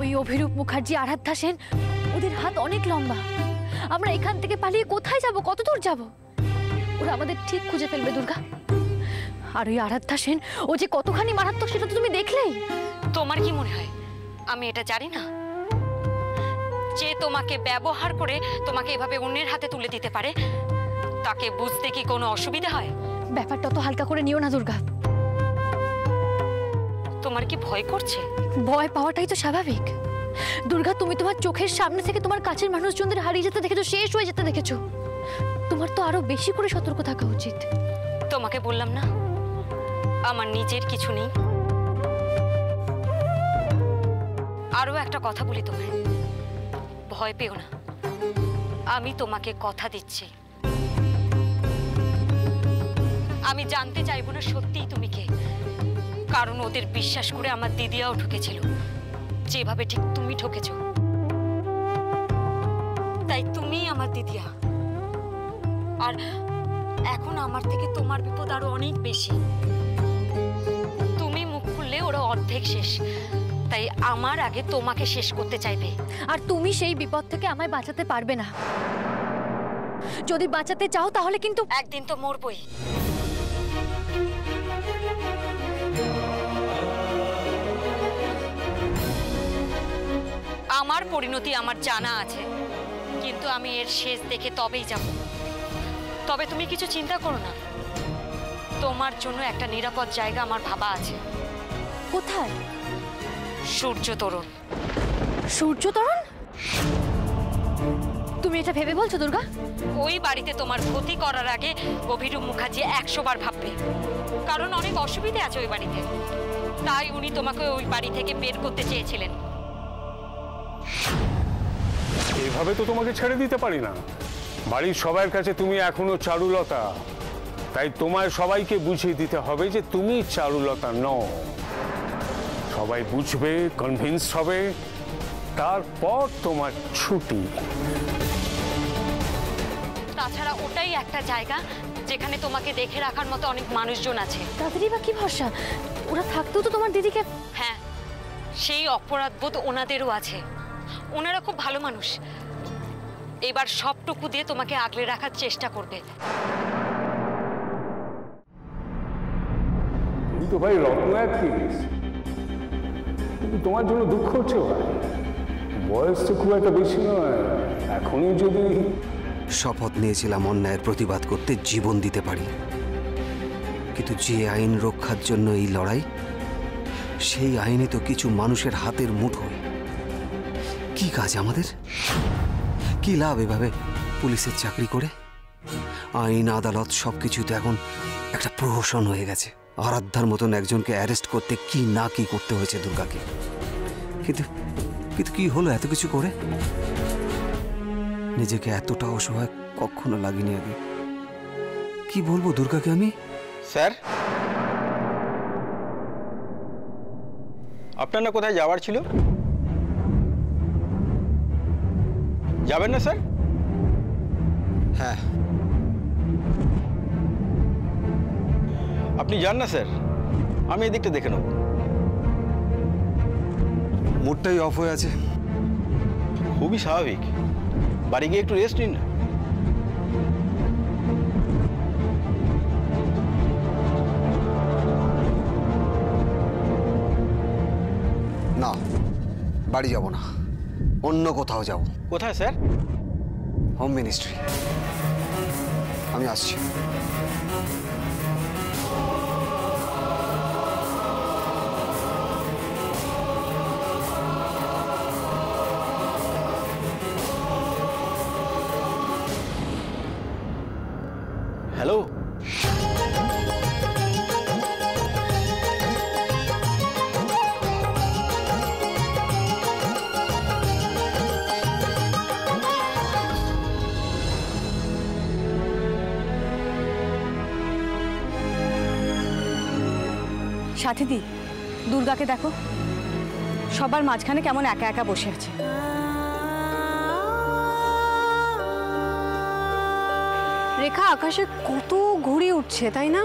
ওই অভিরূপ মুখার্জি, আরাধ্যা সেন, ওদের হাত অনেক লম্বা। আমরা এখান থেকে পালিয়ে কোথায় যাব, কত দূর যাব? ওরা আমাদের ঠিক খুঁজে ফেলবে দুর্গা। আর ওই আরাধ্যা সেন, ও যে কতখানি মারাত্মক সেটা তো তুমি দেখলেই। তোমার কি মনে হয় আমি এটা জানি না? যে তোমাকে ব্যবহার করে তোমাকে এভাবে অন্যের হাতে তুলে দিতে পারে, তাকে বুঝতে কি কোনো অসুবিধা হয়? ব্যাপারটা তো হালকা করে নিও না দুর্গা। তোমার কি ভয় করছে? ভয় পাওয়াটাই তো স্বাভাবিক দুর্গা। তুমি তোমার চোখের সামনে থেকে তোমার কাছের মানুষজনদের হারিয়ে যেতে দেখেছো, শেষ হয়ে যেতে দেখেছো। তোমার তো আরো বেশি করে সতর্ক থাকা উচিত। তোমাকে বললাম না আমার নিজের কিছু নেই। আরো একটা কথা বলি তোমায়, ভয় পেও না। আমি তোমাকে কথা দিচ্ছি, আমি জানতে চাইবো না সত্যিই তুমি কে। কারণ ওদের বিশ্বাস করে আমার দিদিয়াও ঠকেছিল, যেভাবে ঠিক তুমি ঠকেছো। তাই তুমি আমার দিদিয়া। আর এখন আমার থেকে তোমার বিপদ আরো অনেক বেশি। তুমি মুখ খুললে ওরা অর্ধেক শেষ, তাই আমার আগে তোমাকে শেষ করতে চাইবে। আর তুমি সেই বিপদ থেকে আমায় বাঁচাতে পারবে না। যদি বাঁচাতে চাও তাহলে কিন্তু একদিন তো মরবই। আমার পরিণতি আমার জানা আছে, কিন্তু আমি এর শেষ দেখে তবেই যাব। তবে তুমি কিছু চিন্তা করো না, তোমার জন্য একটা নিরাপদ জায়গা আমার ভাবা আছে। কোথায়? সূর্য তরুণ। সূর্য তরুণ? তুমি এটা ভেবে বলছো দুর্গা? ওই বাড়িতে তোমার ক্ষতি করার আগে অভিরূপ মুখার্জি 100 বার ভাববে, কারণ অনেক অসুবিধা আছে ওই বাড়িতে। তাই উনি তোমাকে ওই বাড়ি থেকে বের করতে চেয়েছিলেন। এভাবে তো তোমাকে ছেড়ে দিতে পারি না। বাড়ির সবার কাছে তুমি এখনো চারুলতা, তাই তোমায় সবাইকে বুঝিয়ে দিতে হবে যে তুমি চারুলতা নও। সবাই বুঝবে, কনভিন্স হবে, তারপর তোমার ছুটি। তাছাড়া ওটাই একটা জায়গা যেখানে তোমাকে দেখে রাখার মতো অনেক মানুষজন আছে। তাদেরই বা কি ভরসা? ওরা থাকতেও তো তোমার দিদিকে। হ্যাঁ, সেই অপরাধবোধ ওনাদেরও আছে। ওনারা খুব ভালো মানুষ। এবার সবটুকু দিয়ে তোমাকে আগলে রাখার চেষ্টা করবে। কিন্তু ভাই রত্ন অ্যাক্ট্রেস, কিন্তু তোমার জন্য দুঃখ হচ্ছে ভাই। বয়স তো খুব একটা বেশি নয়, এখনই যদি। শপথ নিয়েছিলাম অন্যায়ের প্রতিবাদ করতে জীবন দিতে পারি, কিন্তু যে আইন রক্ষার জন্য এই লড়াই, সেই আইনে তো কিছু মানুষের হাতের মুঠোয়। কি কাজ আমাদের? কি লাভ এভাবে পুলিশের চাকরি করে? আইন আদালত সবকিছু তো এখন একটা প্রহসন হয়ে গেছে। আরাধ্যার মতন একজনকে অ্যারেস্ট করতে কি না কি করতে হয়েছে দুর্গাকে। কিন্তু কিন্তু কি হলো এত কিছু করে? নিজেকে এতটা অসহায় কখনো লাগেনি আগে। কি বলবো দুর্গাকে আমি? স্যার, আপনার না কোথায় যাওয়ার ছিল? যাবেন না স্যার? হ্যাঁ। আপনি যান না স্যার, আমি এদিকটা দেখে নেব। মুডটাই অফ হয়ে আছে। খুবই স্বাভাবিক, বাড়ি গিয়ে একটু রেস্ট নিন না। না, বাড়ি যাব না, অন্য কোথাও যাব। কোথায় স্যার? Home ministry. আমি আসছি। হ্যালো, সাথীদি, দুর্গাকে দেখো, সবার মাঝখানে কেমন একা একা বসে আছে। রেখা, আকাশে কত ঘুড়ি উঠছে, তাই না?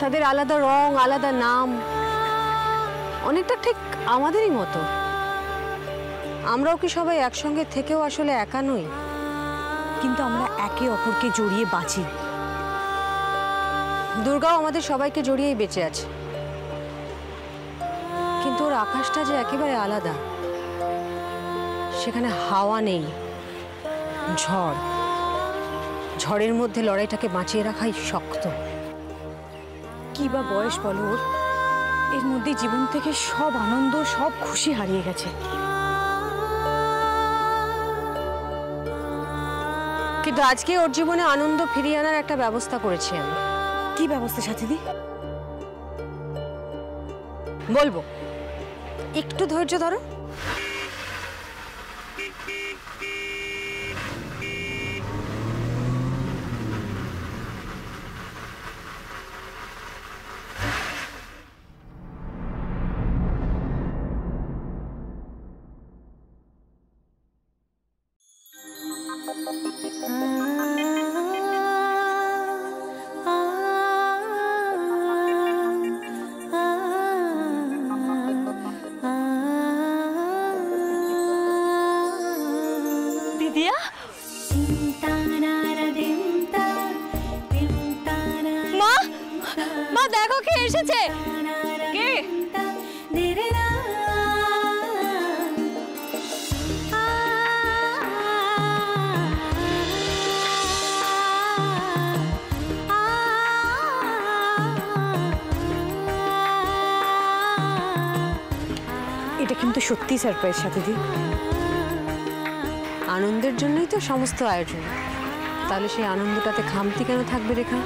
তাদের আলাদা রং, আলাদা নাম, অনেকটা ঠিক আমাদেরই মতো। আমরাও কি সবাই একসঙ্গে থেকেও আসলে একা নই? কিন্তু আমরা একে অপরকে জড়িয়ে বাঁচি। দুর্গাও আমাদের সবাইকে জড়িয়েই বেঁচে আছে, কিন্তু ওর আকাশটা যে একেবারে আলাদা। সেখানে হাওয়া নেই, ঝড়। ঝড়ের মধ্যে লড়াইটাকে বাঁচিয়ে রাখাই শক্ত। কি বা বয়স বলো ওর? এর মধ্যে জীবন থেকে সব আনন্দ, সব খুশি হারিয়ে গেছে। কিন্তু আজকে ওর জীবনে আনন্দ ফিরিয়ে আনার একটা ব্যবস্থা করেছি আমি। কি ব্যবস্থা সাথীদি? বলবো, একটু ধৈর্য ধরো। দিদিয়া, মা, মা দেখো কে এসেছে। কে? এটা কিন্তু সত্যি সারপ্রাইজ সাথীদি। আনন্দের জন্যই তো সমস্ত আয়োজন, তাহলে সেই আনন্দটাতে খামতি কেন থাকবে রেখা?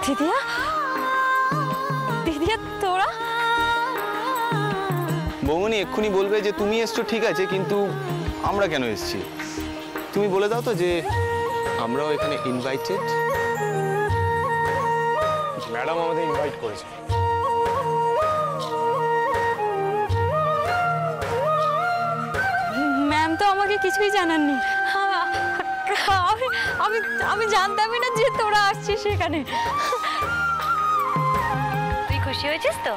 দিদিয়া, দিদিয়া তোরা? বৌমনি এক্ষুনি বলবে যে তুমি এসছো ঠিক আছে, কিন্তু আমরা কেন এসছি? তুমি বলে দাও তো যে আমরাও এখানে ইনভাইটেড। ম্যাডাম আমাদের ইনভাইট করেছে। ম্যাম তো আমাকে কিছুই জানাননি। আমি আমি জানতামই না যে তোরা আসছিস সেখানে। তুই খুশি হয়েছিস তো?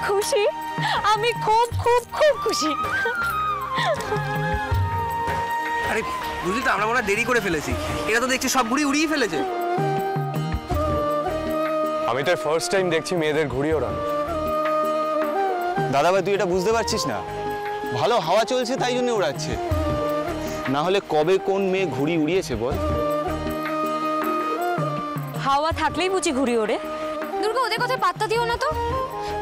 খুশি? আমি খুব খুব খুব খুশি। আরে বুঝলি তো, আমরা মনে হয় দেরি করে ফেলেছি। এরা তো দেখছি সব ঘুড়ি উড়িয়ে ফেলেছে। আমি তো ফার্স্ট টাইম দেখছি মেয়েদের ঘুড়ি ওড়ানো। দাদা ভাই, তুই এটা বুঝতে পারছিস না? ভালো হাওয়া চলছে তাই জন্য উড়াচ্ছে, না হলে কবে কোন মেয়ে ঘুড়ি উড়িয়েছে বল? হাওয়া থাকলেই বুঝি ঘুরি ওড়ে। দুর্গা, ওদের কথা পাত্তা দিও না তো।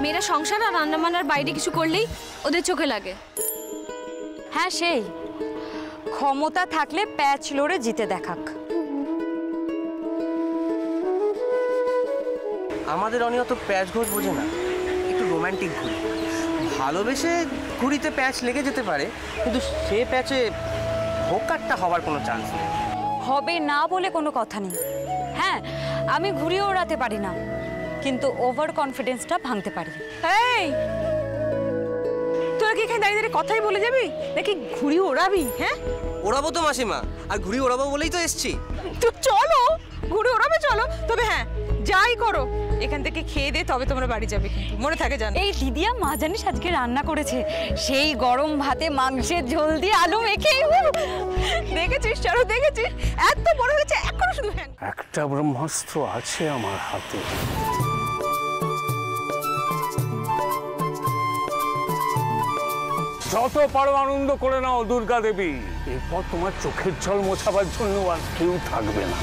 মেয়েরা সংসার আর রান্নাবান্নার বাইরে কিছু করলেই ওদের চোখে লাগে। হ্যাঁ, সেই ক্ষমতা থাকলে প্যাচ লড়ে জিতে দেখাক। আমাদের অনিয়ত প্যাচ ঘোষ বোঝে না, একটু রোমান্টিক ঘুড়ি। ভালোবেসে ঘুড়িতে প্যাচ লেগে যেতে পারে, কিন্তু সে প্যাচে হোকারটা হওয়ার কোনো চান্স নেই। হবে না বলে কোনো কথা নেই। হ্যাঁ, আমি ঘুড়ি ওড়াতে পারি না, কিন্তু ওভার কনফিডেন্সটা ভাঙতে পারি। এই, তোরা কি এখানে দাঁড়িয়ে দাঁড়িয়ে কথাই বলে যাবি নাকি ঘুড়ি ওড়াবি? হ্যাঁ, ওড়াবো তো মাসিমা, আর ঘুড়ি ওড়াবো বলেই তো এসছি। তো চলো ঘুড়ি ওড়াবে, চলো। তবে হ্যাঁ, যাই করো এখান থেকে খেয়ে দিয়ে তবে তোমরা বাড়ি যাবে, কিন্তু মনে থাকে জানো। এই দিদিয়া, মা জানিস আজকে রান্না করেছে সেই গরম ভাতে মাংসের ঝোল দিয়ে আলু মেখে। দেখেছিস চারু, দেখেছিস এত বড় হয়েছে এখনো শুধু হ্যাঁ। একটা ব্রহ্মাস্ত্র আছে আমার হাতে। যত পারো আনন্দ করে নাও দুর্গা দেবী। এরপর তোমার চোখের জল মোছাবার জন্য আর কেউ থাকবে না।